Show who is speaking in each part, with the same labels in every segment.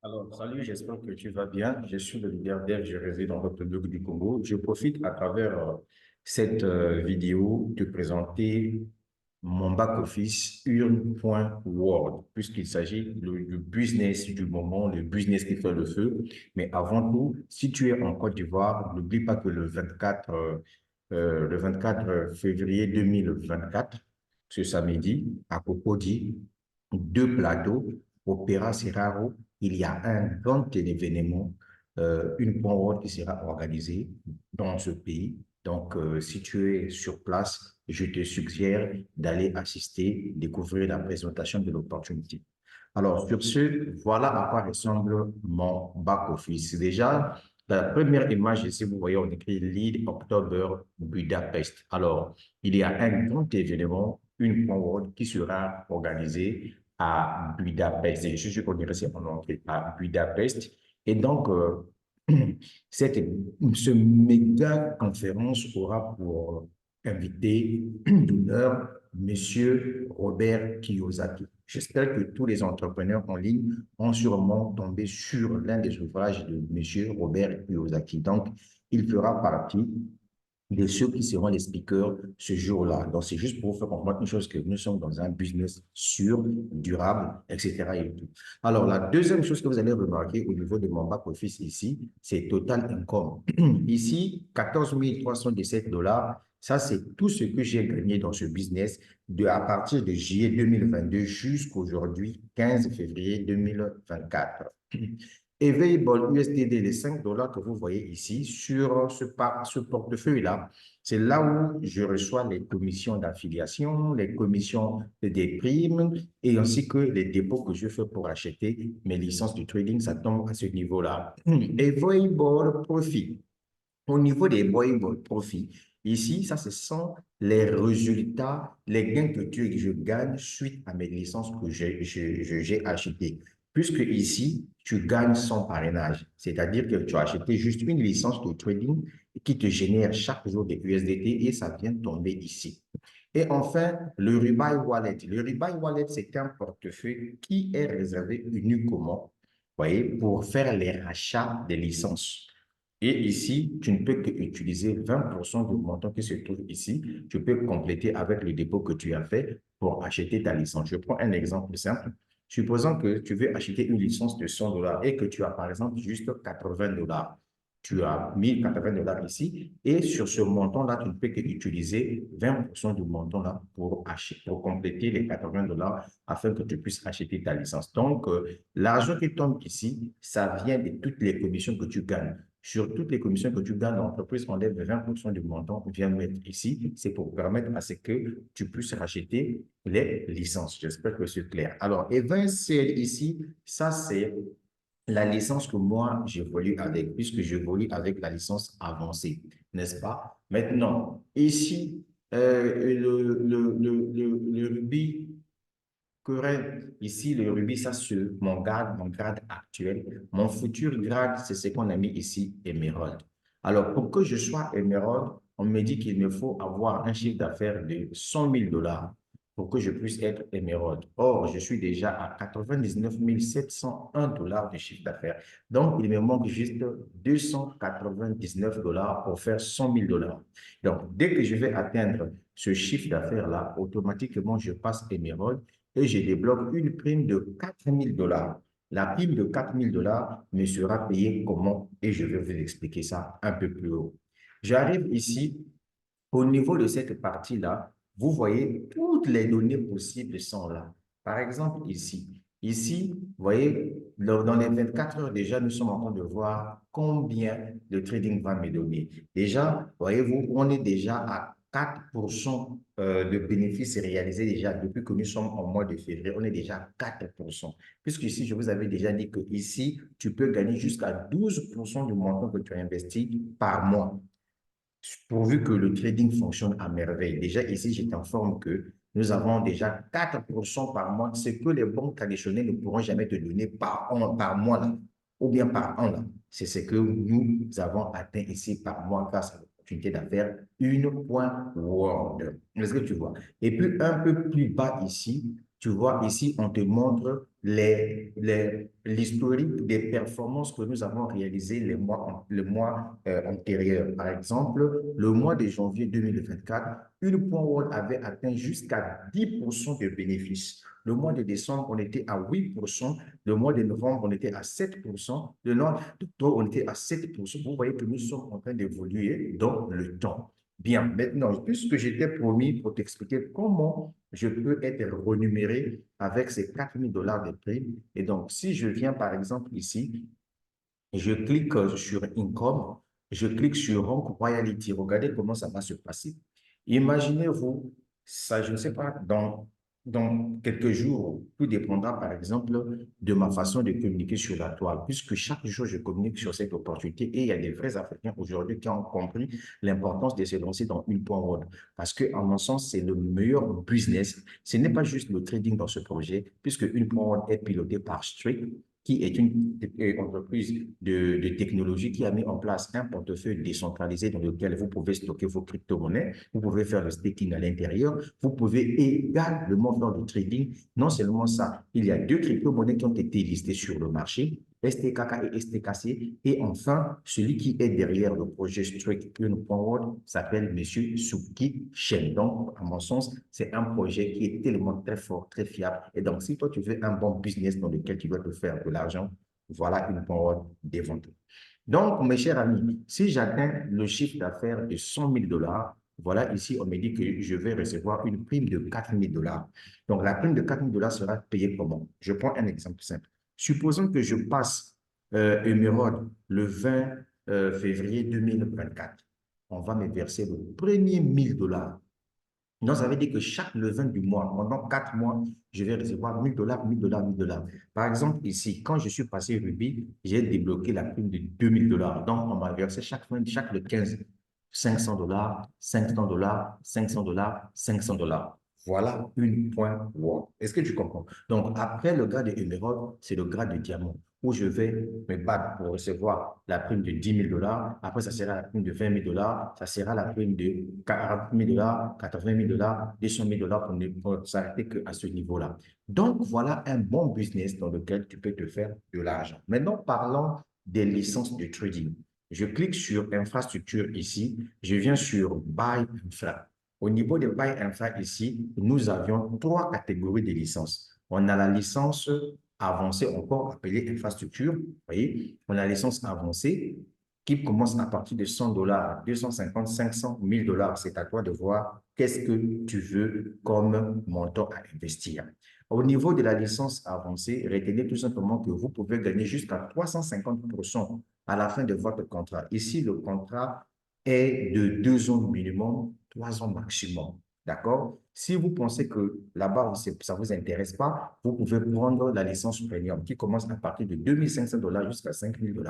Speaker 1: Alors, salut, j'espère que tu vas bien. Je suis le leader dev, je réside dans le République du Congo. Je profite à travers cette vidéo de présenter mon back-office Urn.world, puisqu'il s'agit du business du moment, le business qui fait le feu. Mais avant tout, si tu es en Côte d'Ivoire, n'oublie pas que le 24 février 2024, ce samedi, à Cocody, deux plateaux, Opéra Serraro, il y a un grand événement, une World qui sera organisée dans ce pays. Donc, si tu es sur place, je te suggère d'aller assister, découvrir la présentation de l'opportunité. Alors, sur ce, voilà à quoi ressemble mon back-office. Déjà, la première image ici, vous voyez, on écrit Lead October Budapest. Alors, il y a un grand événement, une World qui sera organisée à Budapest. Et je suis sûr qu'on dirait c'est en anglais, à Budapest. Et donc, cette, ce méga conférence aura pour invité d'honneur Monsieur Robert Kiyosaki. J'espère que tous les entrepreneurs en ligne ont sûrement tombé sur l'un des ouvrages de Monsieur Robert Kiyosaki. Donc, il fera partie de ceux qui seront les speakers ce jour-là. Donc, c'est juste pour vous faire comprendre une chose que nous sommes dans un business sûr, durable, etc. Et tout. Alors, la deuxième chose que vous allez remarquer au niveau de mon back-office ici, c'est Total Income. Ici, 14 317 dollars. Ça, c'est tout ce que j'ai gagné dans ce business à partir de juillet 2022 jusqu'aujourd'hui, 15 février 2024. Available USDD, les 5 dollars que vous voyez ici sur ce portefeuille-là, c'est là où je reçois les commissions d'affiliation, les commissions des primes et ainsi que les dépôts que je fais pour acheter mes licences de trading, ça tombe à ce niveau-là. Available Profit. Au niveau des Available Profit, ici, ça, ce sont les résultats, les gains que je gagne suite à mes licences que j'ai achetées. Puisque ici, tu gagnes sans parrainage. C'est-à-dire que tu as acheté juste une licence de trading qui te génère chaque jour des USDT et ça vient tomber ici. Et enfin, le Rebuy Wallet. Le Rebuy Wallet, c'est un portefeuille qui est réservé uniquement, voyez, pour faire les rachats des licences. Et ici, tu ne peux qu'utiliser 20% du montant qui se trouve ici. Tu peux compléter avec le dépôt que tu as fait pour acheter ta licence. Je prends un exemple simple. Supposons que tu veux acheter une licence de 100 dollars et que tu as par exemple juste 80 dollars. Tu as mis 80 dollars ici et sur ce montant-là, tu ne peux qu'utiliser 20% du montant-là pour acheter, pour compléter les 80 dollars afin que tu puisses acheter ta licence. Donc, l'argent qui tombe ici, ça vient de toutes les commissions que tu gagnes. Sur toutes les commissions que tu gagnes, l'entreprise enlève 20% du montant, vient mettre ici. C'est pour permettre à ce que tu puisses racheter les licences. J'espère que c'est clair. Alors, Evincel ici, ça c'est la licence que moi j'évolue avec, puisque j'évolue avec la licence avancée, n'est-ce pas? Maintenant, ici, le Ruby Current, ici, le Ruby, ça c'est mon grade actuel. Mon futur grade, c'est ce qu'on a mis ici, Emerald. Alors, pour que je sois Emerald, on me dit qu'il me faut avoir un chiffre d'affaires de 100 000 dollars pour que je puisse être Emerald. Or, je suis déjà à 99 701 dollars de chiffre d'affaires. Donc, il me manque juste 299 dollars pour faire 100 000 dollars. Donc, dès que je vais atteindre ce chiffre d'affaires-là, automatiquement, je passe Emerald et je débloque une prime de 4 000 dollars. La prime de 4 000 dollars me sera payée comment? Et je vais vous expliquer ça un peu plus haut. J'arrive ici, au niveau de cette partie-là, vous voyez, toutes les données possibles sont là. Par exemple, ici. Ici, vous voyez, dans les 24 heures déjà, nous sommes en train de voir combien le trading va me donner. Déjà, voyez-vous, on est déjà à 4% de bénéfices réalisés déjà depuis que nous sommes au mois de février. On est déjà à 4%. Puisque ici, je vous avais déjà dit que ici, tu peux gagner jusqu'à 12% du montant que tu as investi par mois pourvu que le trading fonctionne à merveille. Déjà ici, je t'informe que nous avons déjà 4% par mois, ce que les banques traditionnelles ne pourront jamais te donner par mois là, ou bien par an là. C'est ce que nous avons atteint ici par mois grâce à l'opportunité d'affaires une point World. Est-ce que tu vois? Et puis un peu plus bas ici, Tu vois, ici, on te montre l'historique des performances que nous avons réalisées le mois antérieur. Par exemple, le mois de janvier 2024, une point World avait atteint jusqu'à 10% de bénéfices. Le mois de décembre, on était à 8%. Le mois de novembre, on était à 7%. Le mois d'octobre, on était à 7%. Vous voyez que nous sommes en train d'évoluer dans le temps. Bien, maintenant, puisque j'étais promis pour t'expliquer comment je peux être renuméré avec ces 4 000 $ de prime. Et donc, si je viens par exemple ici, je clique sur Income, je clique sur Rank Royalty. Regardez comment ça va se passer. Imaginez-vous, ça, je ne sais pas, dans quelques jours, tout dépendra par exemple de ma façon de communiquer sur la toile, puisque chaque jour, je communique sur cette opportunité et il y a des vrais Africains aujourd'hui qui ont compris l'importance de se lancer dans une point web. Parce que, en mon sens, c'est le meilleur business. Ce n'est pas juste le trading dans ce projet, puisque une point web est pilotée par Strict, qui est une entreprise de technologie qui a mis en place un portefeuille décentralisé dans lequel vous pouvez stocker vos crypto-monnaies, vous pouvez faire le staking à l'intérieur, vous pouvez également faire du trading. Non seulement ça, il y a 2 crypto-monnaies qui ont été listées sur le marché, STKK et STKC. Et enfin, celui qui est derrière le projet Strike World s'appelle M. Suki Shen. Donc, à mon sens, c'est un projet qui est tellement très fort, très fiable. Et donc, si toi, tu veux un bon business dans lequel tu dois te faire de l'argent, voilà une World des ventes. Donc, mes chers amis, si j'atteins le chiffre d'affaires de 100 000 $, voilà, ici, on me dit que je vais recevoir une prime de 4 000 $. Donc, la prime de 4 000 $ sera payée comment? Je prends un exemple simple. Supposons que je passe Emerald le 20 février 2024. On va me verser le premier 1 000 $. Donc, ça veut dire que chaque le 20 du mois, pendant 4 mois, je vais recevoir 1 000 $, 1 000 $, 1 000 $. Par exemple, ici, quand je suis passé Ruby, j'ai débloqué la prime de 2 000 $. Donc, on m'a versé chaque le 15, 500 $, 500 $, 500 $, 500 $. Voilà une point wow. Est-ce que tu comprends? Donc, après le grade de émeraude, c'est le grade de diamant où je vais me battre pour recevoir la prime de 10 000 $. Après, ça sera la prime de 20 000 $. Ça sera la prime de 40 000 $, 80 000 $, 200 000 $ pour ne s'arrêter qu'à ce niveau-là. Donc, voilà un bon business dans lequel tu peux te faire de l'argent. Maintenant, parlons des licences de trading. Je clique sur infrastructure ici. Je viens sur Buy Infra. Au niveau de Buy Infra ici, nous avions 3 catégories de licences. On a la licence avancée, encore appelée infrastructure. Vous voyez, on a la licence avancée qui commence à partir de 100 $, 250, 500, 1000 $. C'est à toi de voir qu'est-ce que tu veux comme montant à investir. Au niveau de la licence avancée, retenez tout simplement que vous pouvez gagner jusqu'à 350% à la fin de votre contrat. Ici, le contrat est de 2 ans minimum, 3 ans maximum. D'accord? Si vous pensez que là-bas, ça ne vous intéresse pas, vous pouvez prendre la licence premium qui commence à partir de 2500 $ jusqu'à 5000 $.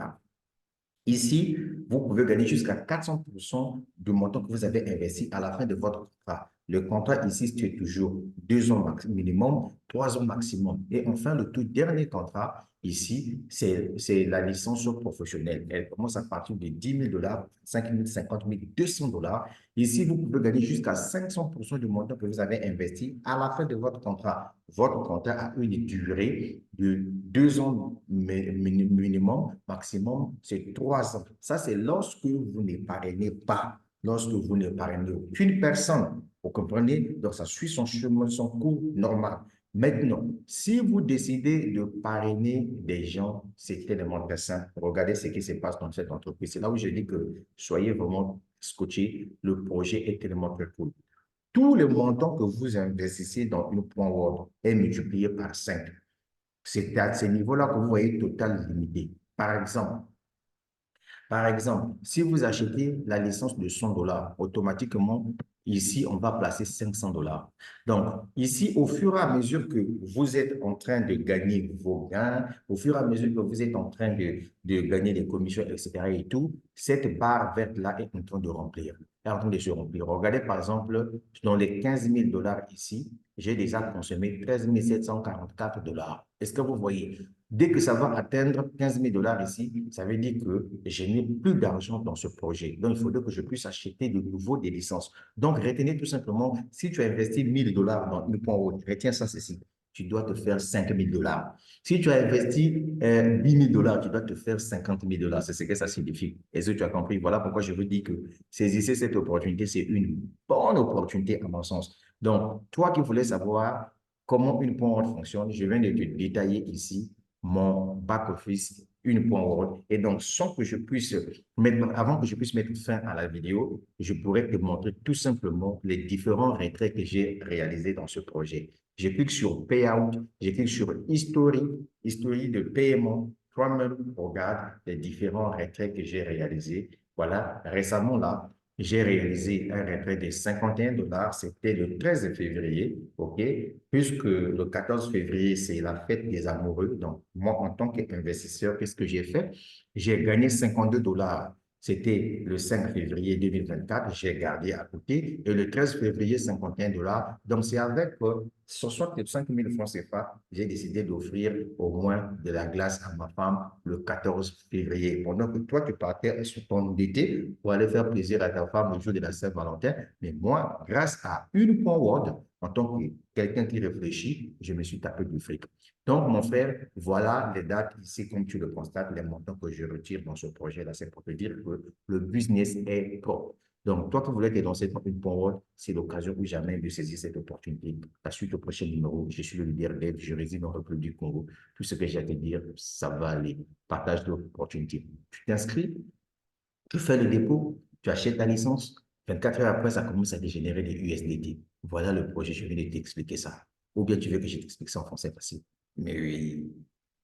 Speaker 1: Ici, vous pouvez gagner jusqu'à 400% du montant que vous avez investi à la fin de votre contrat. Le contrat ici, c'est toujours 2 ans minimum, 3 ans maximum. Et enfin, le tout dernier contrat, ici, c'est la licence professionnelle. Elle commence à partir de 10 000 $, 5 000, 50 000, 200 $. Ici, vous pouvez gagner jusqu'à 500% du montant que vous avez investi à la fin de votre contrat. Votre contrat a une durée de 2 ans minimum, maximum, c'est 3 ans. Ça, c'est lorsque vous n'épargnez pas, lorsque vous n'épargnez aucune personne. Vous comprenez? Donc, ça suit son chemin, son cours normal. Maintenant, si vous décidez de parrainer des gens, c'est tellement très simple. Regardez ce qui se passe dans cette entreprise. C'est là où je dis que soyez vraiment scotché. Le projet est tellement très cool. Tout le montant que vous investissez dans une point Word est multiplié par 5. C'est à ce niveau-là que vous voyez total limité. Par exemple, si vous achetez la licence de 100 $, automatiquement, ici, on va placer 500 $. Donc, ici, au fur et à mesure que vous êtes en train de gagner vos gains, au fur et à mesure que vous êtes en train de gagner des commissions, etc. et tout, cette barre verte-là est en train de remplir. Est en train de se remplir. Regardez, par exemple, dans les 15 000 $ ici, j'ai déjà consommé 13 744 $. Est-ce que vous voyez? Dès que ça va atteindre 15 000 $ ici, ça veut dire que je n'ai plus d'argent dans ce projet. Donc, il faudrait que je puisse acheter de nouveau des licences. Donc, retenez tout simplement, si tu as investi 1 000 $ dans une point haute, retiens ça, ceci. tu dois te faire 5 000 $. Si tu as investi 10 000 $, tu dois te faire 50 000 $. C'est ce que ça signifie. Est-ce que tu as compris? Voilà pourquoi je veux dire que saisissez cette opportunité. C'est une bonne opportunité à mon sens. Donc, toi qui voulais savoir comment une point Word fonctionne, je viens de te détailler ici mon back-office, une point Word. Et donc, sans que je puisse avant que je puisse mettre fin à la vidéo, je pourrais te montrer tout simplement les différents retraits que j'ai réalisés dans ce projet. Je clique sur Payout, je clique sur History de paiement. Toi-même, regarde les différents retraits que j'ai réalisés. Voilà, récemment là, j'ai réalisé un retrait de 51 $. C'était le 13 février, OK? Puisque le 14 février, c'est la fête des amoureux. Donc, moi, en tant qu'investisseur, qu'est-ce que j'ai fait? J'ai gagné 52 $. C'était le 5 février 2024. J'ai gardé à côté. Et le 13 février, 51 $. Donc, c'est avec 65 000 francs CFA, j'ai décidé d'offrir au moins de la glace à ma femme le 14 février. Pendant que toi, tu partais sur ton été pour aller faire plaisir à ta femme le jour de la Saint-Valentin. Mais moi, grâce à une point Word, en tant que quelqu'un qui réfléchit, je me suis tapé du fric. Donc, mon frère, voilà les dates ici, comme tu le constates, les montants que je retire dans ce projet-là. C'est pour te dire que le business est propre. Donc, toi qui voulais te lancer dans une Word, c'est l'occasion ou jamais de saisir cette opportunité. La suite au prochain numéro, je suis le leader dev, je réside dans le République du Congo. Tout ce que j'ai à te dire, ça va aller. Partage l'opportunité. Tu t'inscris, tu fais le dépôt, tu achètes ta licence. 24 heures après, ça commence à dégénérer des USDT. Voilà le projet, je viens de t'expliquer ça. Ou bien tu veux que je t'explique ça en français facile. Mais oui.